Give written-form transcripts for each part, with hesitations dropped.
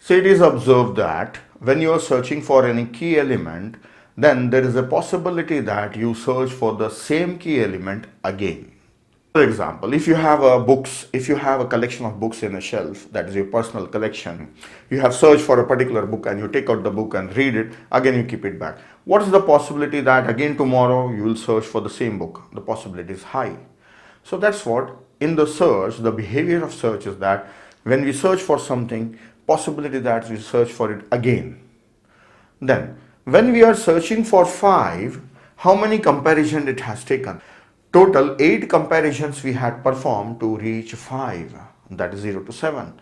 So it is observed that when you are searching for any key element, then there is a possibility that you search for the same key element again. For example, if you have a collection of books in a shelf, that is your personal collection, you have searched for a particular book and you take out the book and read it, again you keep it back. What is the possibility that again tomorrow you will search for the same book? The possibility is high. So that's what in the search, the behavior of search is that when we search for something, possibility that we search for it again. Then when we are searching for 5, how many comparisons it has taken? Total 8 comparisons we had performed to reach 5, that is 0 to 7.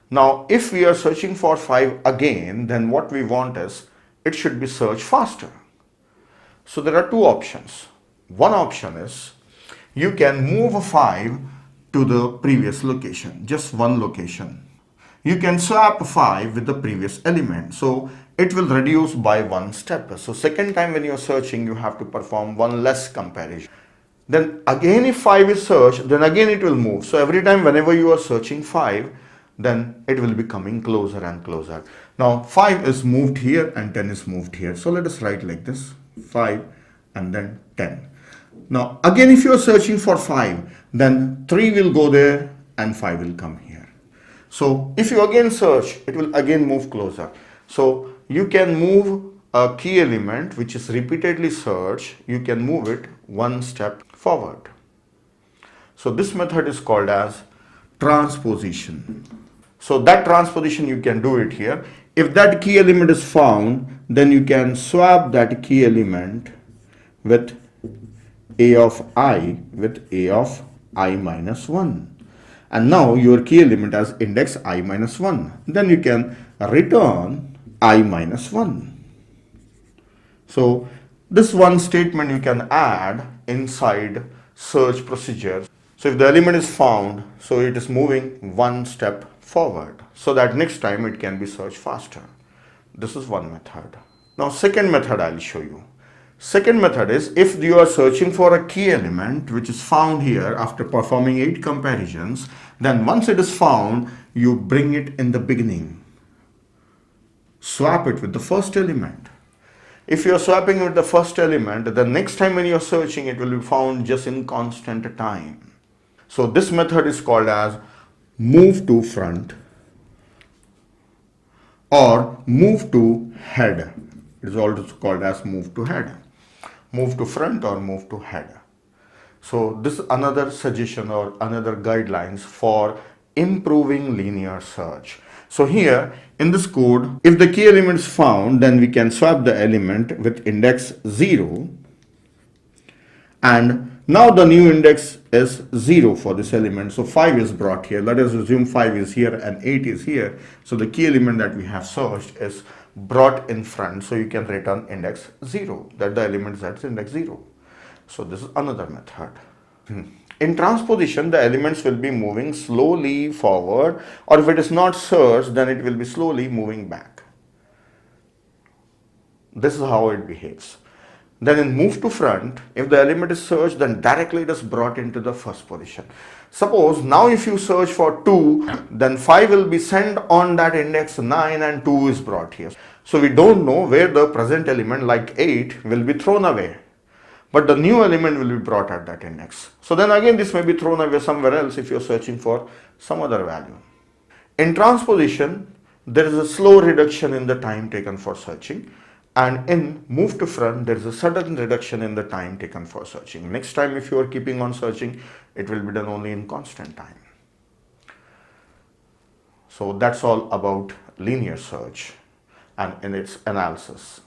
Now if we are searching for 5 again, then what we want is it should be searched faster. So there are two options. One option is you can move 5 to the previous location, just one location. You can swap 5 with the previous element. So it will reduce by one step. So second time when you are searching, you have to perform one less comparison. Then again if 5 is searched, then again it will move. So every time whenever you are searching 5, then it will be coming closer and closer. Now 5 is moved here and 10 is moved here. So let us write like this, 5 and then 10. Now again if you are searching for 5, then 3 will go there and 5 will come here. So if you again search, it will again move closer. So you can move a key element which is repeatedly searched, you can move it one step forward. So this method is called as transposition. So that transposition you can do it here. If that key element is found, then you can swap that key element with a of I with a of I minus 1. And now your key element has index I minus 1. Then you can return I minus 1. So this one statement you can add inside search procedure. So if the element is found, so it is moving one step forward so that next time it can be searched faster. This is one method. Now second method I will show you. Second method is if you are searching for a key element which is found here after performing 8 comparisons, then once it is found, you bring it in the beginning. Swap it with the first element. If you are swapping with the first element, the next time when you are searching, it will be found just in constant time. So this method is called as move to front or move to head. It is also called as move to head. Move to front or move to head. So this is another suggestion or another guidelines for improving linear search. So here in this code, if the key element is found, then we can swap the element with index 0. And now the new index is 0 for this element. So 5 is brought here. Let us assume 5 is here and 8 is here. So the key element that we have searched is brought in front. So you can return index 0, that the element is at index 0. So this is another method. In transposition, the elements will be moving slowly forward, or if it is not searched, then it will be slowly moving back. This is how it behaves. Then in move to front, if the element is searched, then directly it is brought into the first position. Suppose now if you search for 2, then 5 will be sent on that index 9 and 2 is brought here. So we don't know where the present element like 8 will be thrown away. But the new element will be brought at that index. So then again this may be thrown away somewhere else if you are searching for some other value. In transposition, there is a slow reduction in the time taken for searching. And in move to front, there is a sudden reduction in the time taken for searching. Next time if you are keeping on searching, it will be done only in constant time. So that's all about linear search and in its analysis.